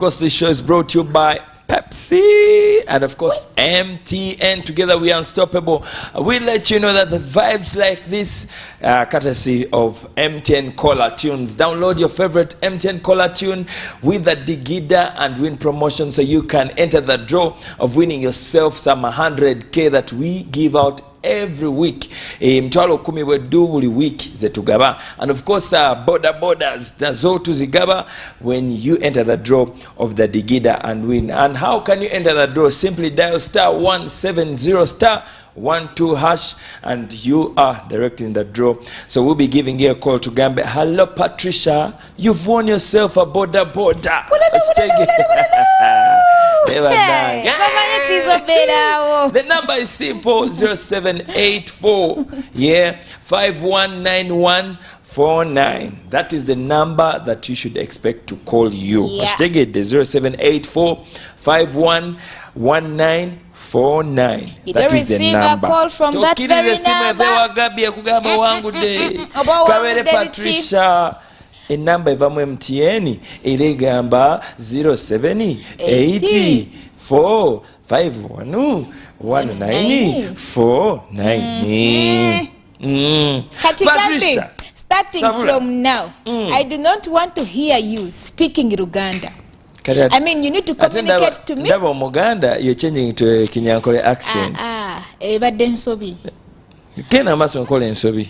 Of course, this show is brought to you by Pepsi and of course MTN. Together we are unstoppable. We let you know that the vibes like this, courtesy of MTN Caller Tunes. Download your favorite MTN Caller Tune with the Digida and win promotion so you can enter the draw of winning yourself some 100k that we give out every week. Mtwalo 10 wedu buli week zetugaba, and of course borders nazo tuzigaba when you enter the draw of the Digida and win. And how can you enter the draw? Simply dial *170*12# and you are directly in the draw. So we'll be giving you a call to Gaby. Hello Patricia, you've won yourself a border. The number is simple, 0784 519149. That is the number that you should expect to call you. Hashtag it, the 0784 511949. That is the number. A call from that very number. Patricia. Enamba evamu MTN elegamba 0784511949. Patricia, starting from now, I do not want to hear you speaking Luganda. I mean, you need to communicate to me. Never Muganda, you're changing to a Kinyankole accent.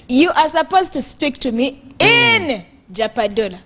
You are supposed to speak to me in Japadola.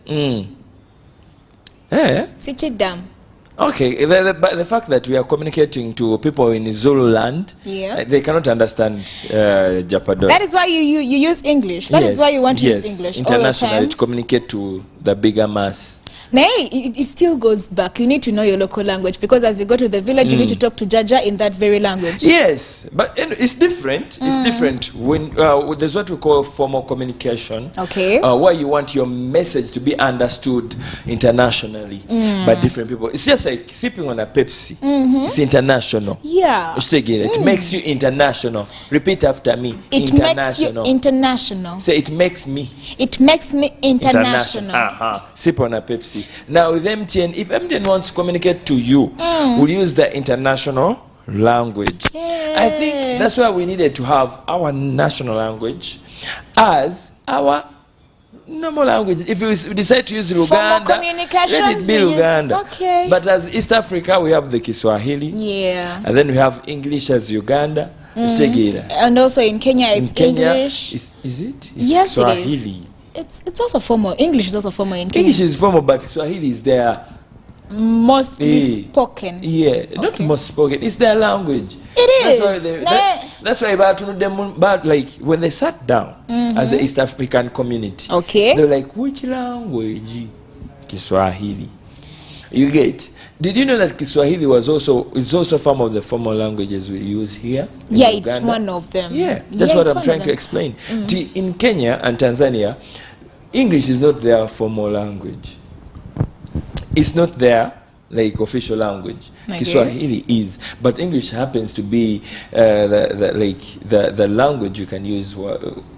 Okay, but the fact that we are communicating to people in Zululand, they cannot understand Japadola. That is why you use English. That is why you want to use English internationally to communicate to the bigger mass. Nay, it still goes back. You need to know your local language, because as you go to the village, you need to talk to Jaja in that very language. Yes, but it's different. It's different when there's what we call formal communication. Okay. Where you want your message to be understood internationally by different people. It's just like sipping on a Pepsi. It's international. Yeah. It makes you international. Repeat after me. It makes you international. Say, it makes me. It makes me international. Sip on a Pepsi. Now with MTN, if MTN wants to communicate to you, we'll use the international language. I think that's why we needed to have our national language as our normal language. If we decide to use Luganda, let it be Luganda. Okay. But as East Africa, we have the Kiswahili. Yeah. And then we have English as Uganda. And also in Kenya, it's English. Is it? Yes, Swahili. it is. It's also formal. English is also formal in Kenya. English is formal, but Swahili is there. Mostly spoken. Yeah, not most spoken. It's their language. It is. That's why like when they sat down as the East African community, they're like, which language? Kiswahili. You get? Did you know that Kiswahili is also some of the formal languages we use here? Yeah, Uganda? It's one of them. Yeah, that's what I'm trying to explain. In Kenya and Tanzania, English is not their formal language. It's not their official language. Kiswahili is, but English happens to be the language you can use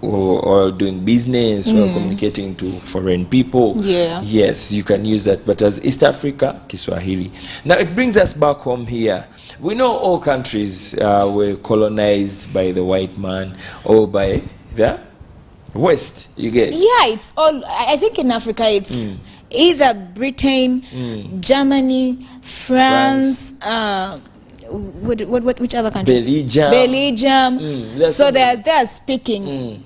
or doing business or communicating to foreign people. Yeah. Yes, you can use that. But as East Africa, Kiswahili. Now it brings us back home here. We know all countries were colonized by the white man or by the West. You get? Yeah, it's all. I think in Africa it's either Britain, Germany, France. Which other country? Belgium. So they're speaking.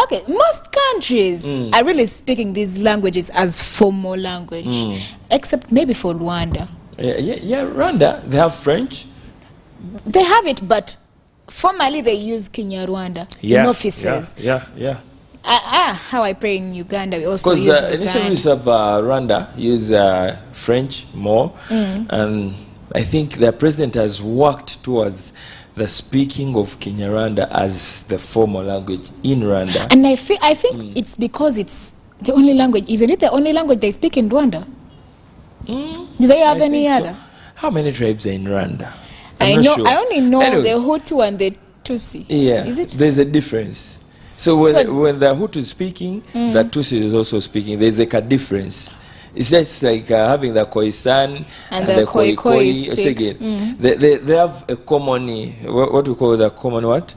Okay, most countries are really speaking these languages as formal language, except maybe for Rwanda. Yeah, Rwanda, they have French. They have it, but formally they use Kinyarwanda in offices. Yeah. How I pray in Uganda, we also use Uganda. Initially we used to have Rwanda use French more, and I think the president has worked towards the speaking of Kinyarwanda as the formal language in Rwanda. And I think it's because it's the only language. Isn't it the only language they speak in Rwanda? Do they have any other? How many tribes are in Rwanda? I only know the Hutu and the Tutsi. Yeah, is it? There's a difference. So when the Hutu is speaking, the Tutsi is also speaking. There's like a difference. It's just like having the Khoisan and the Khoi speak. They have a common, what we call the common what?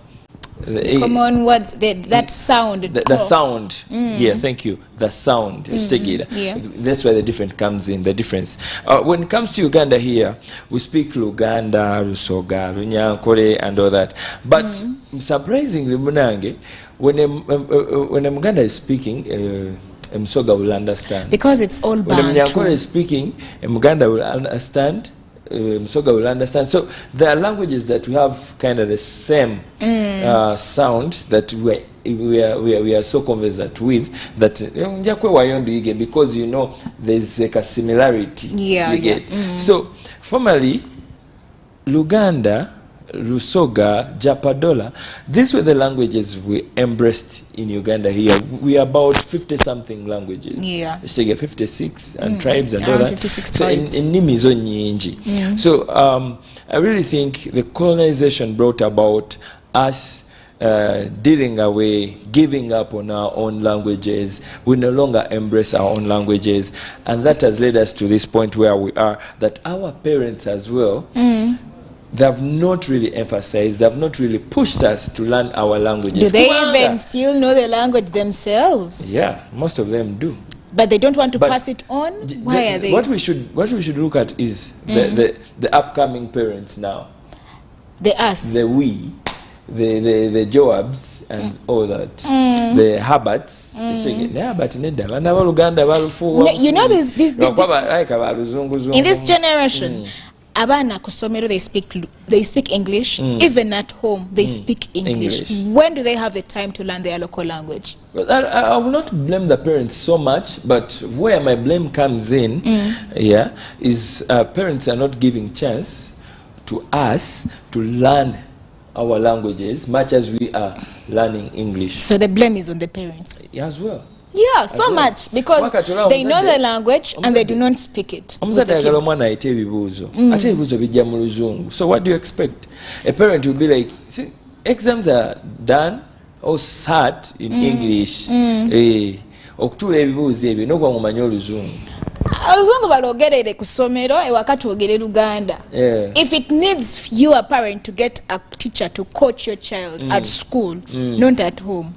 The common words, that sound. The sound. Yeah, thank you. The sound. Yeah. That's where the difference comes in, the difference. When it comes to Uganda here, we speak Luganda, Rusoga, Runyankore, and all that. But surprisingly, Munange, when a Muganda is speaking, Msoga will understand. Because it's all Bantu. When a Munyankore is speaking, Muganda will understand. Msoga will understand. So there are languages that we have kind of the same sound that we are so conversant with that because you know there's like a similarity. You get. So formerly Luganda, Rusoga, Japadola, these were the languages we embraced in Uganda here. We are about 50-something languages. Yeah. 56 and tribes and all that. 56 so in Nimizo Nyinji. So I really think the colonization brought about us dealing away, giving up on our own languages. We no longer embrace our own languages. And that has led us to this point where we are, that our parents as well, they have not really emphasized, they have not really pushed us to learn our languages. Do they even still know the language themselves? Yeah, most of them do. But they don't want to pass it on? Why are they? What we should look at is the upcoming parents now. The us. The we, the Joabs and all that. The Habats. You know this in this generation, abana kusomero they speak English. Even at home they speak English. When do they have the time to learn their local language? Well, I will not blame the parents so much, but where my blame comes in is parents are not giving chance to us to learn our languages much as we are learning English. So the blame is on the parents as well. Yeah, so much, because they know the language and they do not speak it. So what do you expect? A parent will be like, see, exams are done or sat in English. If it needs you, a parent, to get a teacher to coach your child at school, not at home.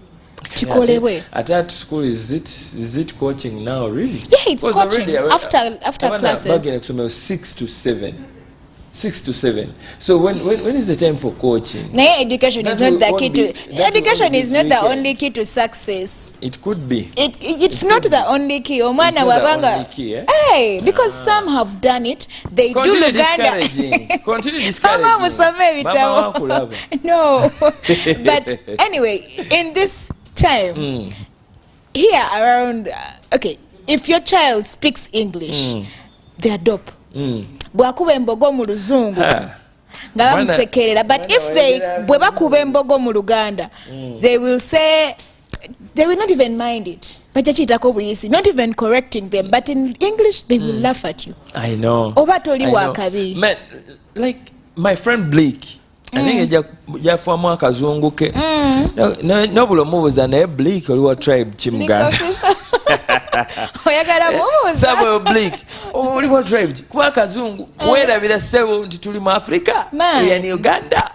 At school, is it coaching now, really? Yeah, it's coaching after classes. 6 to 7. 6 to 7. So when is the time for coaching? Education is not the key to education is not the only key to success. It could be. It's not the only key. Hey, because some have done it. They do Luganda. Continue discouraging. No. But anyway, in this time here around if your child speaks English, they are dope. Bwakuba embogo mu luzungu nga bamusekerera, but if they bwebakuba embogo mu Luganda, they will say, they will not even mind it. Not even correcting them, but in English they will laugh at you. I know. Man, like my friend Blake, I think jafamu akazungu ke nobulo mubuza naye Blake oliwa tribe chimuganda oyagala mubuza sabo Blake oliwa tribe kwa akazungu werabira sebo nti tuli mu Africa yani Uganda.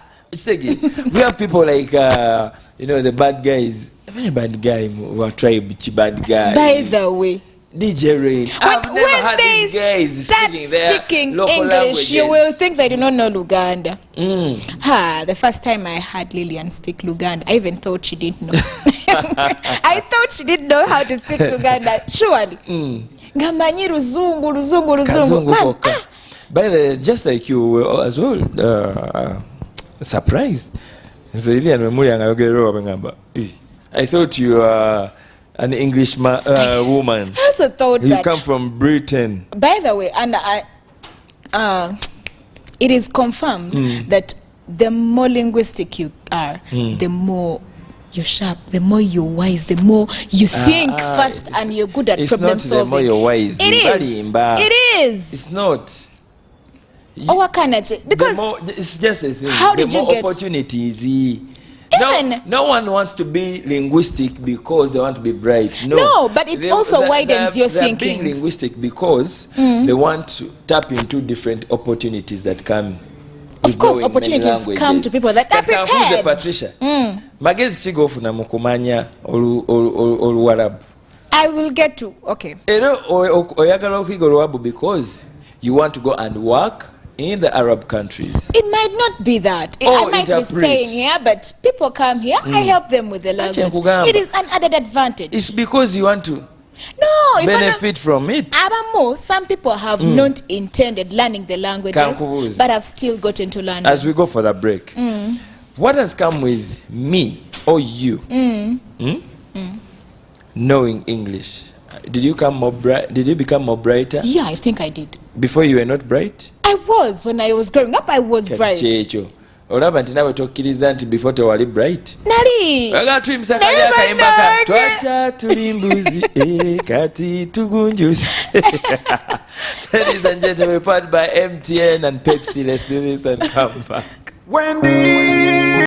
We have people like the bad guys. Very bad guy who are tribe bad guy. By the way, DJ Rain. I've never had these guys speaking English, languages. You will think they do not know Luganda. The first time I heard Lillian speak Luganda, I even thought she didn't know. I thought she didn't know how to speak Luganda. Surely. Ngamanyi ruzungu. By the way, just like you were as well surprised. I thought you were an English woman. I also thought you come from Britain. By the way, and it is confirmed that the more linguistic you are, the more you're sharp, the more you're wise, the more you think fast, and you're good at problem solving. It's not the more you're wise. It is. It's not. Because it's just a thing. How did the more you get opportunities? No one wants to be linguistic because they want to be bright. No, but it also widens your thinking. They're being linguistic because they want to tap into different opportunities that come. Of course, opportunities come to people that are prepared. Patricia, magezi chigofuna mukumanya oluwarabu. I will get to, okay. Oyagala okwiga oluwarabu because you want to go and work in the Arab countries. It might not be that. I might be staying here, but people come here, I help them with the language. It is an added advantage. It's because you want to benefit from it. Some people have not intended learning the languages, but have still gotten to learn. As we go for the break, what has come with me or you knowing English? Did you become more brighter? Yeah, I think I did. Before you were not bright? I was. When I was growing up, I was bright. Olaba nti nawe tokkiriza nti before tewali bright. Nali. Waga tulimusaka lyaka imbaka. Twacha tulimbuzi kati tugunjusi. Ladies and gentlemen, we're powered by MTN and Pepsi. Let's do this and come back. Wendy.